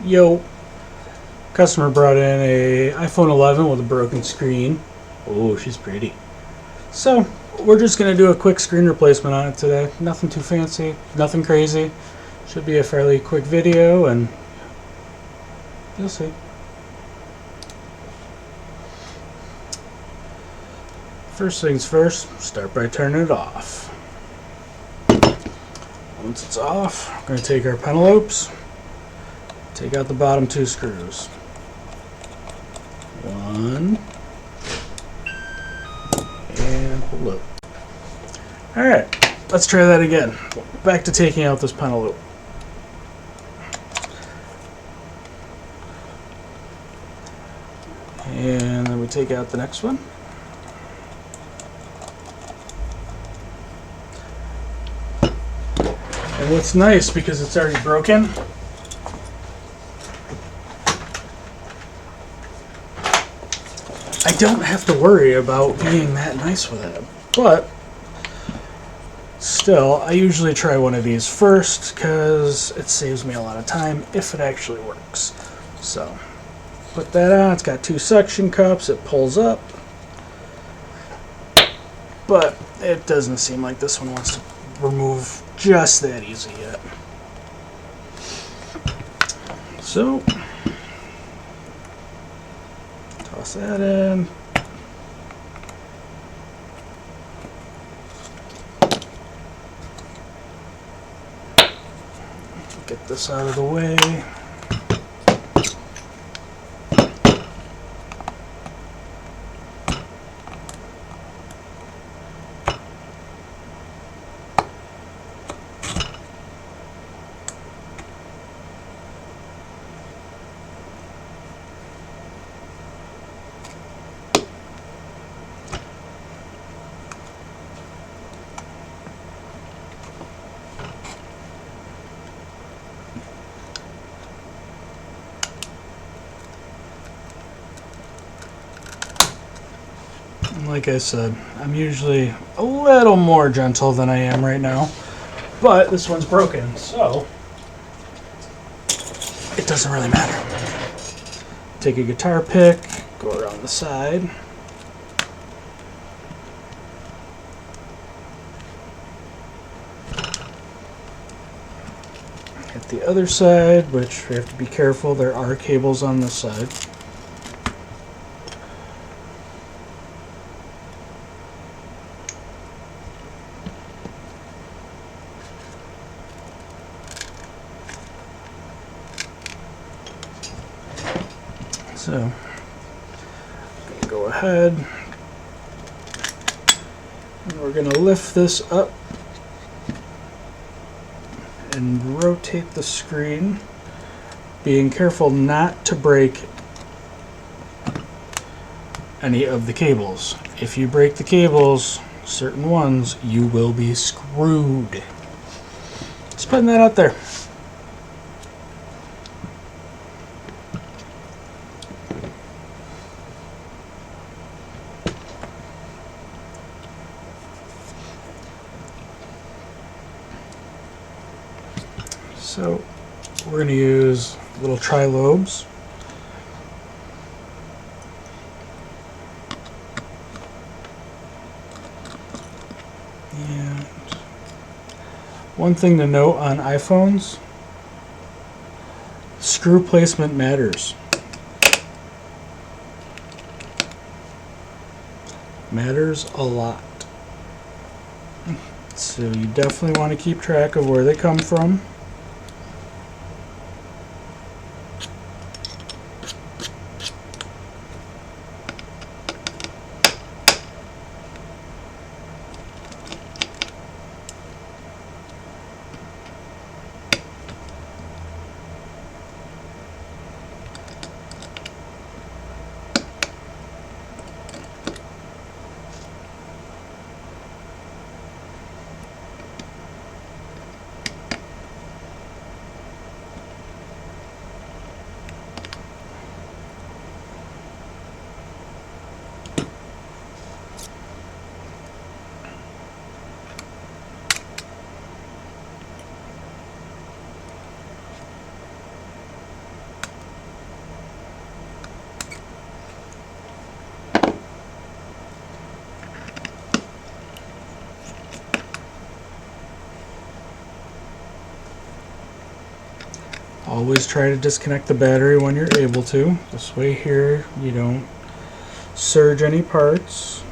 Yo, customer brought in a iPhone 11 with a broken screen. Oh, she's pretty. So, we're just going to do a quick screen replacement on it today. Nothing too fancy, nothing crazy. Should be a fairly quick video, and you'll see. First things first, start by turning it off. Once it's off, we're going to take our pentaloupes, take out the bottom two screws. One, and pull up. Alright, let's try that again. Back to taking out this pentaloope. And then we take out the next one. And what's nice, because it's already broken, I don't have to worry about being that nice with it. But still, I usually try one of these first because it saves me a lot of time if it actually works. So put that on. It's got two suction cups. It pulls up, but it doesn't seem like this one wants to remove just that easy yet. So toss that in. Get this out of the way. Like I said, I'm usually a little more gentle than I am right now, but this one's broken, so it doesn't really matter. Take a guitar pick, go around the side. Hit the other side, which we have to be careful, there are cables on this side. So, I'm going to go ahead and we're going to lift this up and rotate the screen, being careful not to break any of the cables. If you break the cables, certain ones, you will be screwed. Just putting that out there. So we're going to use little tri-lobes. And one thing to note on iPhones, screw placement matters. Matters a lot. So you definitely want to keep track of where they come from. Always try to disconnect the battery when you're able to. This way here you don't surge any parts.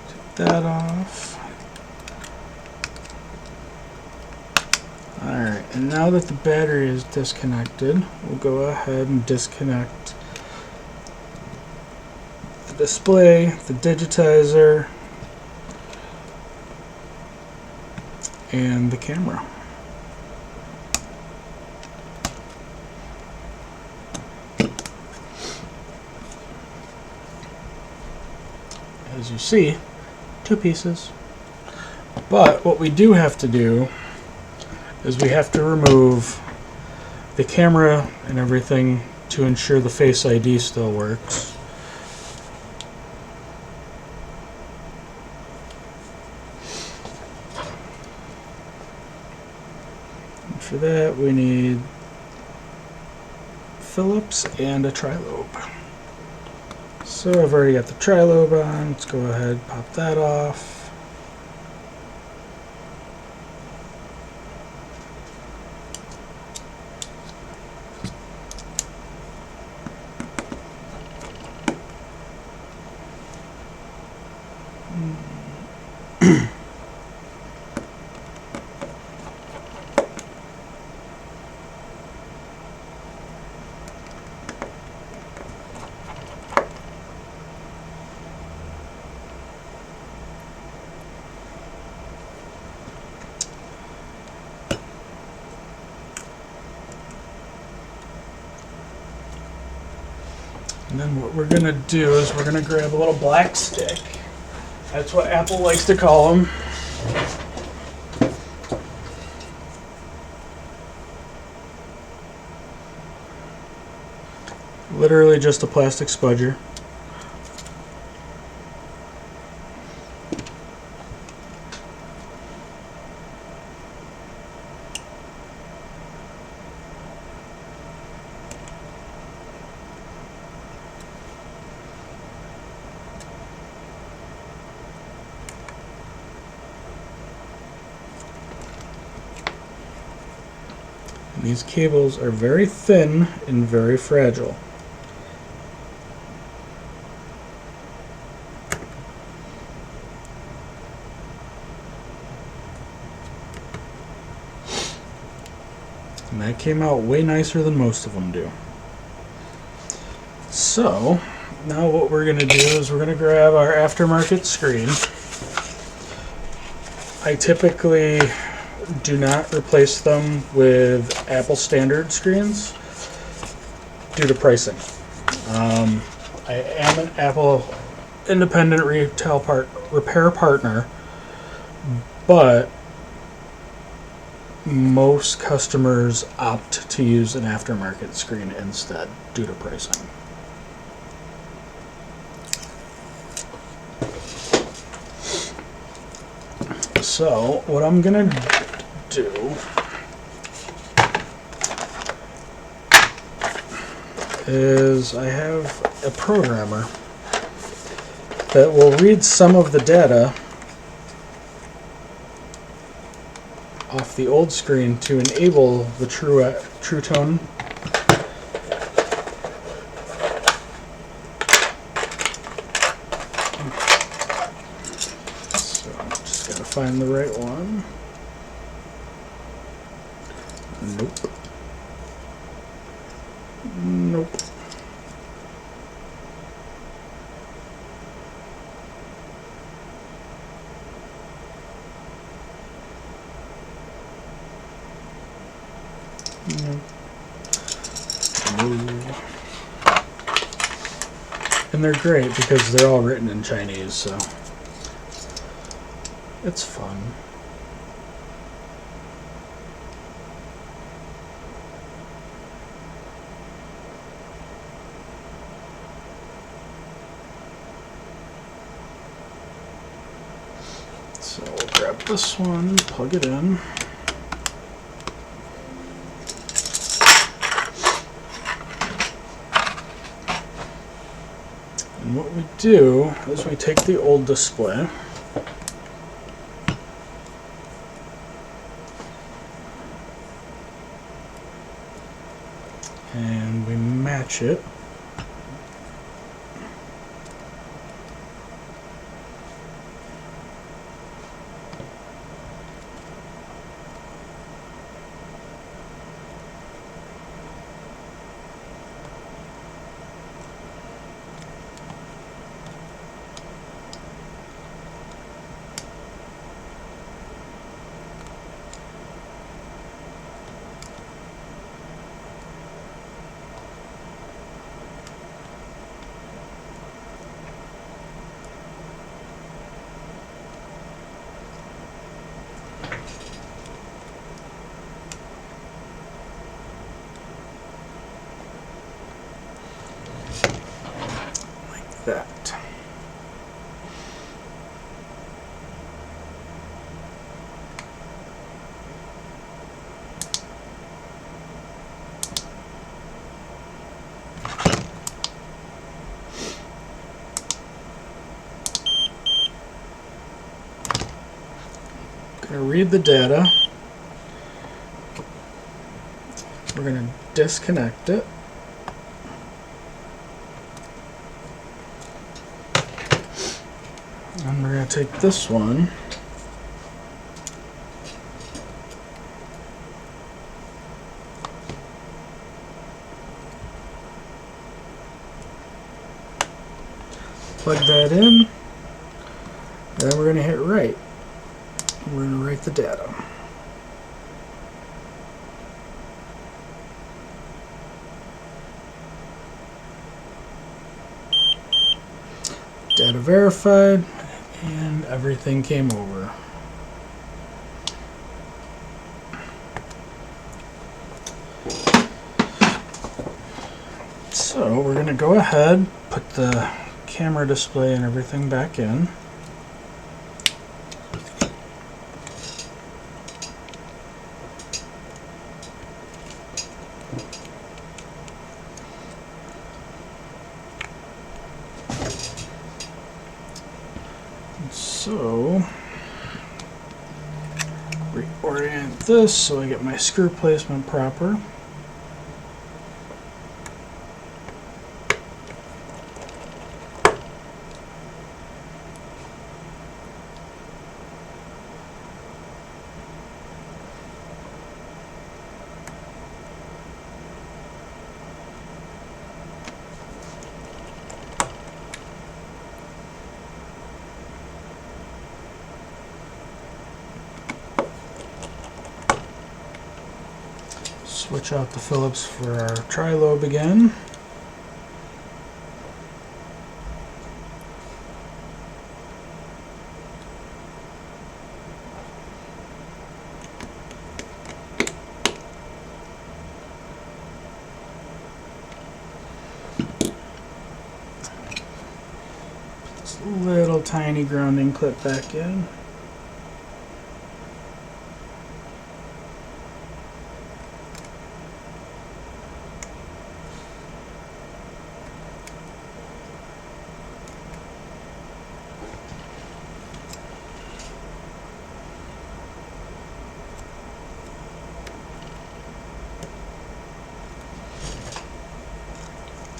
Take that off. Alright, and now that the battery is disconnected, we'll go ahead and disconnect the display, the digitizer, and the camera. As you see, two pieces. But what we do have to do is we have to remove the camera and everything to ensure the Face ID still works. And for that we need Phillips and a tri-lobe. So I've already got the tri-lobe on. Let's go ahead and pop that off. And then what we're going to do is we're going to grab a little black stick. That's what Apple likes to call them. Literally just a plastic spudger. These cables are very thin and very fragile. And that came out way nicer than most of them do. So, now what we're going to do is we're going to grab our aftermarket screen. I typically do not replace them with Apple standard screens due to pricing. I am an Apple independent repair partner, but most customers opt to use an aftermarket screen instead due to pricing. So what I'm gonna do is I have a programmer that will read some of the data off the old screen to enable the True Tone. So just gotta find the right one. Nope. Nope. No. And they're great because they're all written in Chinese, so it's fun. So we'll grab this one, plug it in. And what we do is we take the old display and we match it like that. Going to read the data. We're going to disconnect it. And we're going to take this one plug that in, then we're going to hit write. We're going to write the data. Data verified, and everything came over. So we're going to go ahead, put the camera display and everything back in. So, reorient this so I get my screw placement proper. Switch out the Phillips for our tri-lobe again. This little tiny grounding clip back in.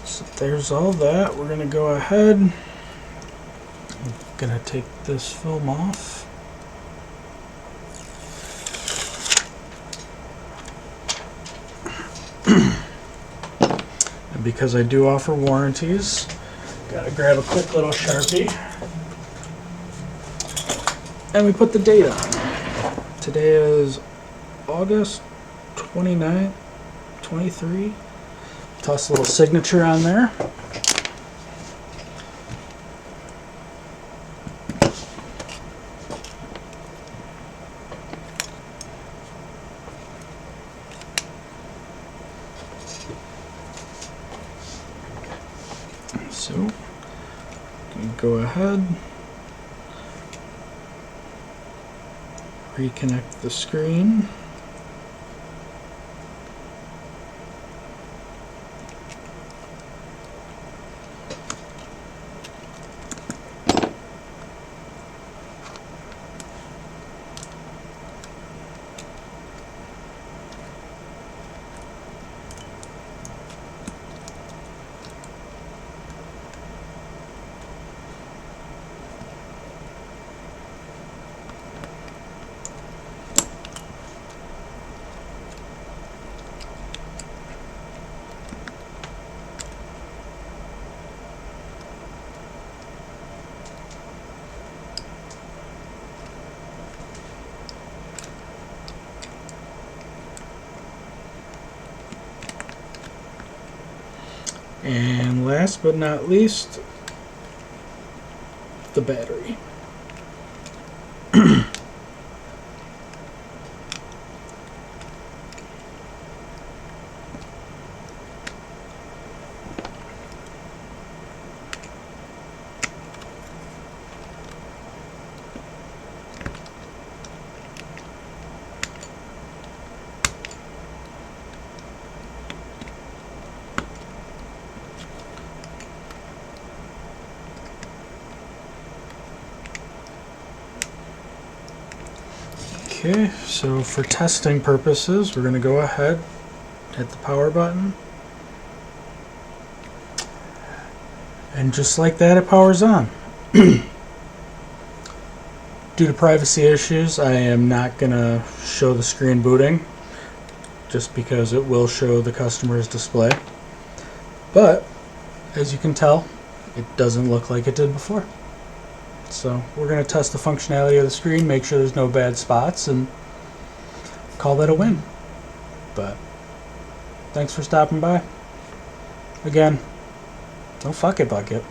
So there's all that. We're going to go ahead. I'm going to take this film off. And because I do offer warranties, got to grab a quick little Sharpie. And we put the date on. Today is August 29th, 23. Toss a little signature on there. So, go ahead, reconnect the screen. And last but not least, the battery. Okay, so for testing purposes, we're going to go ahead, hit the power button, and just like that, it powers on. Due to privacy issues, I am not going to show the screen booting, just because it will show the customer's display. But, as you can tell, it doesn't look like it did before. So we're going to test the functionality of the screen, make sure there's no bad spots, and call that a win. But thanks for stopping by. Again, don't fuck it, bucket.